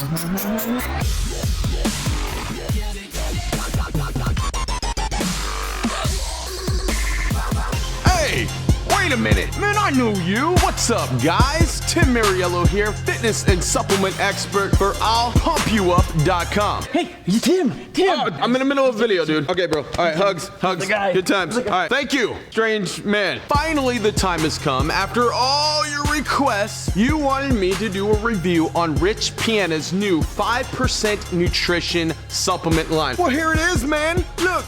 Hey! Wait a minute, man, I know you. What's up, guys? Tim Mariello here, fitness and supplement expert for I'llPumpYouUp.com. Hey, Tim. Oh, I'm in the middle of a video, dude. Okay, bro. All right, hugs. The guy. Good times. All right, thank you, strange man. Finally, the time has come. After all your requests, you wanted me to do a review on Rich Piana's new 5% nutrition supplement line. Well, here it is, man. Look.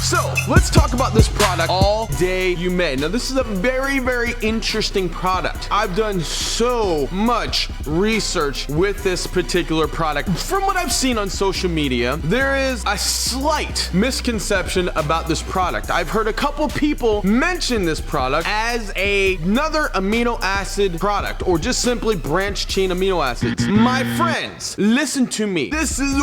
So, let's talk about this product all day you may. Now, this is a very, very interesting product. I've done so much research with this particular product. From what I've seen on social media, there is a slight misconception about this product. I've heard a couple people mention this product as another amino acid product, or just simply branched chain amino acids. My friends, listen to me. This is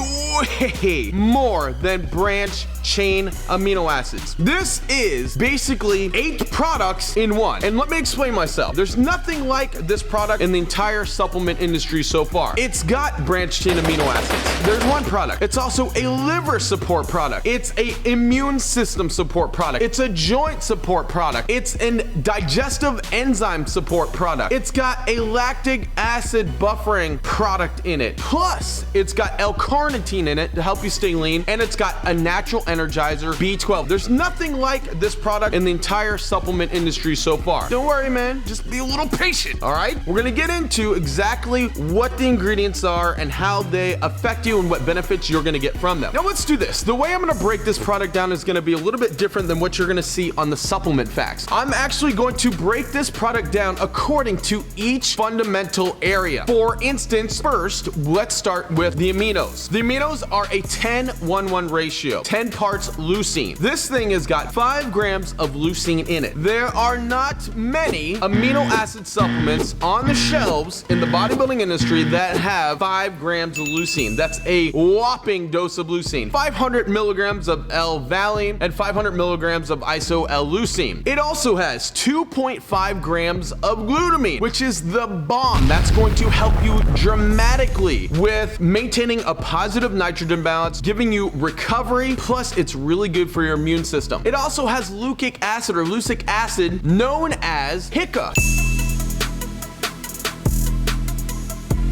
way more than branched chain amino acids. This is basically 8 products in one. And let me explain myself. There's nothing like this product in the entire supplement industry so far. It's got branched chain amino acids. There's one product. It's also a liver support product. It's a immune system support product. It's a joint support product. It's an digestive enzyme support product. It's got a lactic acid buffering product in it. Plus, it's got L-carnitine in it to help you stay lean, and it's got a natural energizer B12. There's nothing like this product in the entire supplement industry so far. Don't worry, man. Just be a little patient, all right? We're gonna get into exactly what the ingredients are and how they affect you and what benefits you're gonna get from them. Now, let's do this. The way I'm gonna break this product down is gonna be a little bit different than what you're gonna see on the supplement facts. I'm actually going to break this product down according to each fundamental area. For instance, first, let's start with the aminos. The aminos are a 10-1-1 ratio, 10 parts leucine. This thing has got 5 grams of leucine in it. There are not many amino acid supplements on the shelves in the bodybuilding industry that have 5 grams of leucine. That's a whopping dose of leucine. 500 milligrams of L-valine and 500 milligrams of iso-L-leucine. It also has 2.5 grams of glutamine, which is the bomb. That's going to help you dramatically with maintaining a positive nitrogen balance, giving you recovery, plus it's really good for your immune system. It also has leucic acid, known as HICA.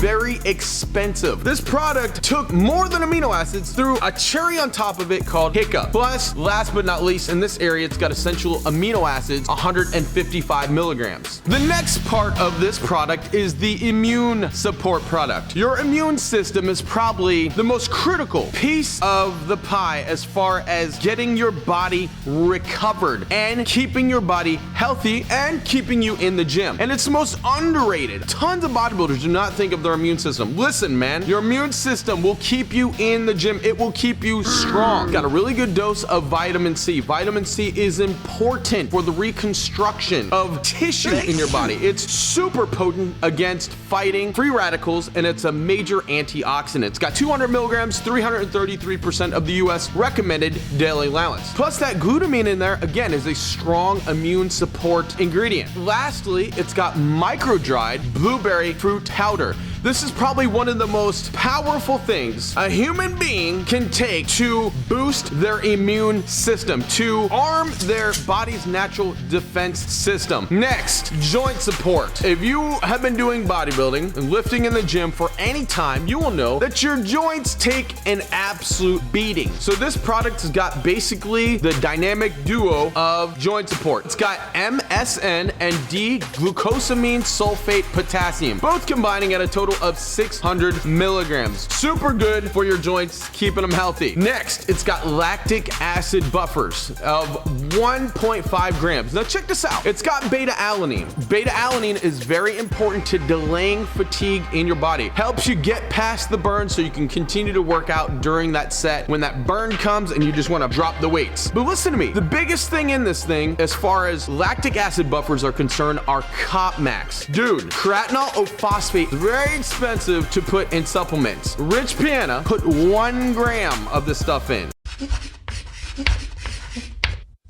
Very expensive. This product took more than amino acids, threw a cherry on top of it called HICA. Plus, last but not least, in this area, it's got essential amino acids, 155 milligrams. The next part of this product is the immune support product. Your immune system is probably the most critical piece of the pie as far as getting your body recovered and keeping your body healthy and keeping you in the gym. And it's the most underrated. Tons of bodybuilders do not think of their immune system. Listen, man, your immune system will keep you in the gym. It will keep you strong. Got a really good dose of vitamin C. Vitamin C is important for the reconstruction of tissue in your body. It's super potent against fighting free radicals, and it's a major antioxidant. It's got 200 milligrams, 333% of the US recommended daily allowance. Plus, that glutamine in there, again, is a strong immune support ingredient. Lastly, it's got micro-dried blueberry fruit powder. This is probably one of the most powerful things a human being can take to boost their immune system, to arm their body's natural defense system. Next, joint support. If you have been doing bodybuilding and lifting in the gym for any time, you will know that your joints take an absolute beating. So this product has got basically the dynamic duo of joint support. It's got MSM and D-glucosamine sulfate potassium, both combining at a total of 600 milligrams. Super good for your joints, keeping them healthy. Next, it's got lactic acid buffers of 1.5 grams. Now check this out. It's got beta-alanine. Beta-alanine is very important to delaying fatigue in your body. Helps you get past the burn so you can continue to work out during that set when that burn comes and you just want to drop the weights. But listen to me. The biggest thing in this thing, as far as lactic acid buffers are concerned, are COPMAX. Dude, creatinol phosphate is very expensive to put in supplements. Rich Piana put 1 gram of this stuff in.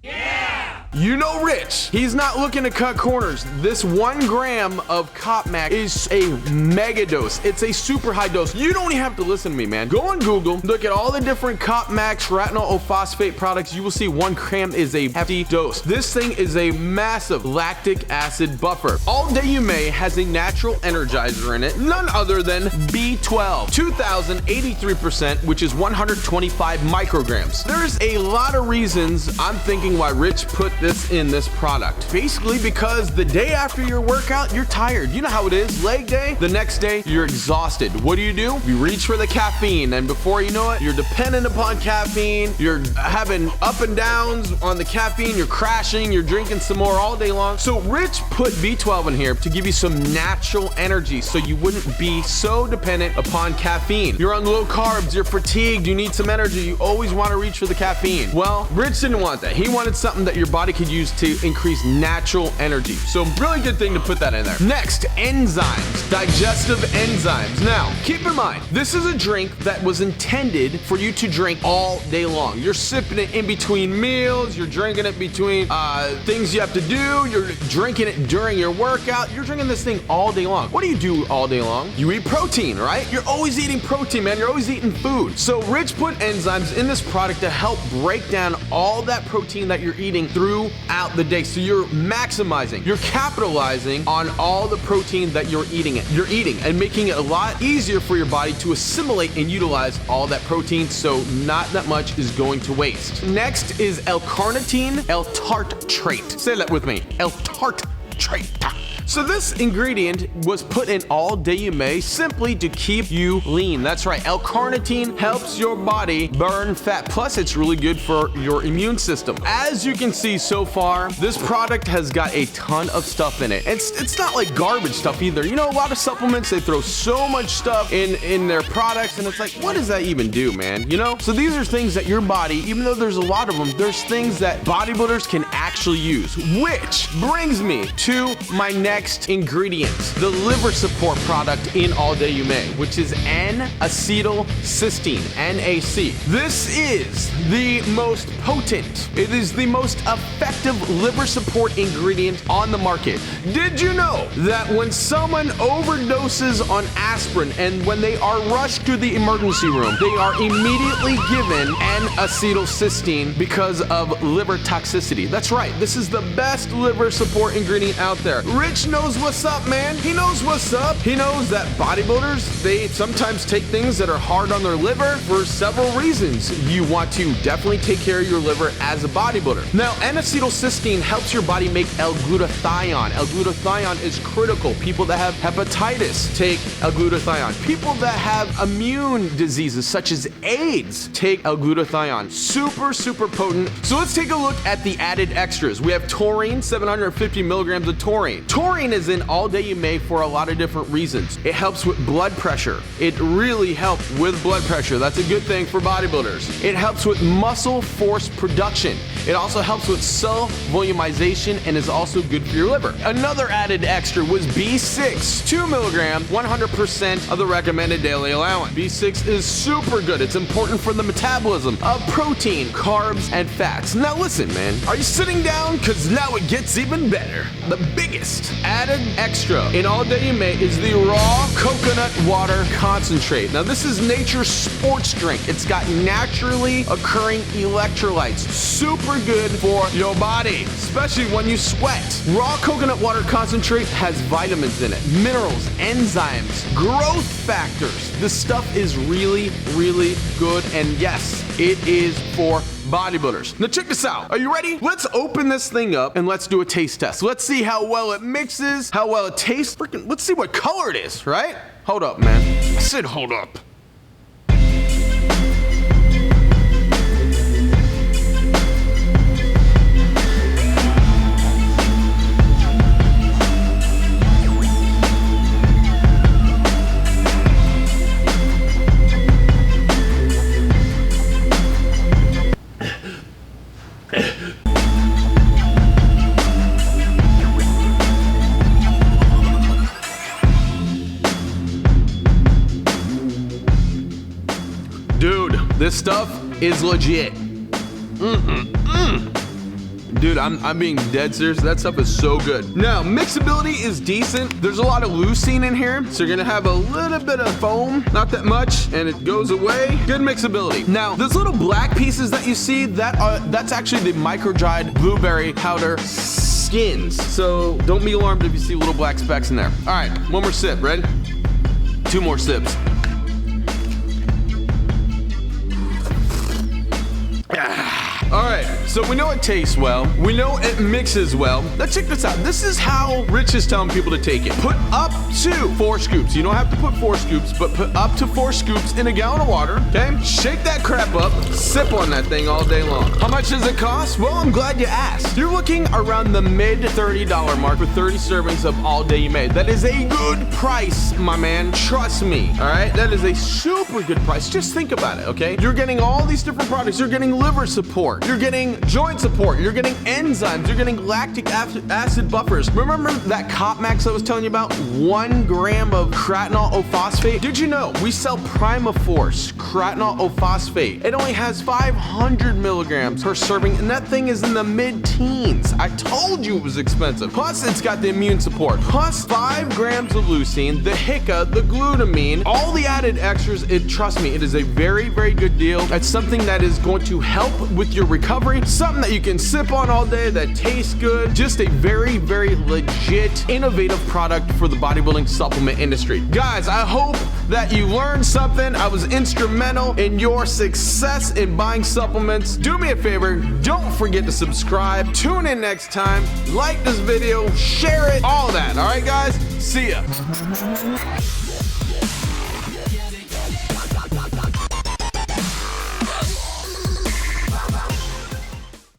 Yeah! You know Rich, he's not looking to cut corners. This 1 gram of COPMAX is a mega dose. It's a super high dose. You don't even have to listen to me, man. Go on Google, look at all the different COPMAX retinol phosphate products. You will see 1 gram is a hefty dose. This thing is a massive lactic acid buffer. All Day You May has a natural energizer in it, none other than B12, 2,083%, which is 125 micrograms. There's a lot of reasons I'm thinking why Rich put this in this product. Basically because the day after your workout, you're tired. You know how it is. Leg day, the next day, you're exhausted. What do? You reach for the caffeine, and before you know it, you're dependent upon caffeine. You're having up and downs on the caffeine. You're crashing. You're drinking some more all day long. So Rich put B12 in here to give you some natural energy so you wouldn't be so dependent upon caffeine. You're on low carbs. You're fatigued. You need some energy. You always want to reach for the caffeine. Well, Rich didn't want that. He wanted something that your body could use to increase natural energy. So really good thing to put that in there. Next, enzymes, digestive enzymes. Now, keep in mind, this is a drink that was intended for you to drink all day long. You're sipping it in between meals. You're drinking it between things you have to do. You're drinking it during your workout. You're drinking this thing all day long. What do you do all day long? You eat protein, right? You're always eating protein, man. You're always eating food. So Rich put enzymes in this product to help break down all that protein that you're eating throughout the day. So you're maximizing, you're capitalizing on all the protein that you're eating and making it a lot easier for your body to assimilate and utilize all that protein, so not that much is going to waste. Next is L-carnitine L-tartrate. Say that with me, L-tartrate. So this ingredient was put in All Day You May simply to keep you lean. That's right, L-carnitine helps your body burn fat. Plus, it's really good for your immune system. As you can see so far, this product has got a ton of stuff in it. It's not like garbage stuff either. You know, a lot of supplements, they throw so much stuff in their products, and it's like, what does that even do, man? You know? So these are things that your body, even though there's a lot of them, there's things that bodybuilders can actually use. Which brings me to my next ingredient, the liver support product in All Day You May, which is N-acetylcysteine, NAC. This is the most potent, it is the most effective liver support ingredient on the market. Did you know that when someone overdoses on aspirin and when they are rushed to the emergency room, they are immediately given N-acetylcysteine because of liver toxicity? That's right, this is the best liver support ingredient out there. Rich knows what's up, man. He knows what's up. He knows that bodybuilders, they sometimes take things that are hard on their liver for several reasons. You want to definitely take care of your liver as a bodybuilder. Now, N-acetylcysteine helps your body make L-glutathione. L-glutathione is critical. People that have hepatitis take L-glutathione. People that have immune diseases such as AIDS take L-glutathione. Super, super potent. So let's take a look at the added extras. We have taurine, 750 milligrams of taurine. Taurine is in All Day You May for a lot of different reasons. It helps with blood pressure. It really helps with blood pressure. That's a good thing for bodybuilders. It helps with muscle force production. It also helps with cell volumization and is also good for your liver. Another added extra was B6, 2 milligrams, 100% of the recommended daily allowance. B6 is super good. It's important for the metabolism of protein, carbs, and fats. Now listen, man, are you sitting down? Because now it gets even better. The biggest added extra in All Day You May is the raw coconut water concentrate. Now this is nature's sports drink. It's got naturally occurring electrolytes. Super good for your body, especially when you sweat. Raw coconut water concentrate has vitamins in it, minerals, enzymes, growth factors. This stuff is really, really good, and yes, it is for bodybuilders. Now check this out. Are you ready? Let's open this thing up and let's do a taste test. Let's see how well it mixes, how well it tastes. Freaking, let's see what color it is, right? Hold up, man. I said hold up. Dude, this stuff is legit. Dude, I'm being dead serious. That stuff is so good. Now, mixability is decent. There's a lot of leucine in here, so you're gonna have a little bit of foam, not that much, and it goes away. Good mixability. Now, those little black pieces that you see, that's actually the micro-dried blueberry powder skins. So don't be alarmed if you see little black specks in there. All right, one more sip. Ready? 2 more sips. All right, so we know it tastes well. We know it mixes well. Let's check this out. This is how Rich is telling people to take it. Put up to 4 scoops. You don't have to put 4 scoops, but put up to 4 scoops in a gallon of water, okay? Shake that crap up, sip on that thing all day long. How much does it cost? Well, I'm glad you asked. You're looking around the mid $30 mark for 30 servings of All Day You May. That is a good price, my man. Trust me, all right? That is a super good price. Just think about it, okay? You're getting all these different products. You're getting liver support. You're getting joint support. You're getting enzymes. You're getting lactic acid buffers. Remember that Copmax I was telling you about? 1 gram of cretinol O-phosphate? Did you know we sell Primaforce cretinol O-phosphate? It only has 500 milligrams per serving, and that thing is in the mid-teens. I told you it was expensive. Plus, it's got the immune support. Plus, 5 grams of leucine, the HICA, the glutamine, all the added extras. Trust me, it is a very, very good deal. It's something that is going to help with your recovery, something that you can sip on all day that tastes good. Just a very, very legit, innovative product for the bodybuilding supplement industry. Guys, I hope that you learned something. I was instrumental in your success in buying supplements. Do me a favor, don't forget to subscribe. Tune in next time. Like this video, share it, all that. All right, guys? See ya.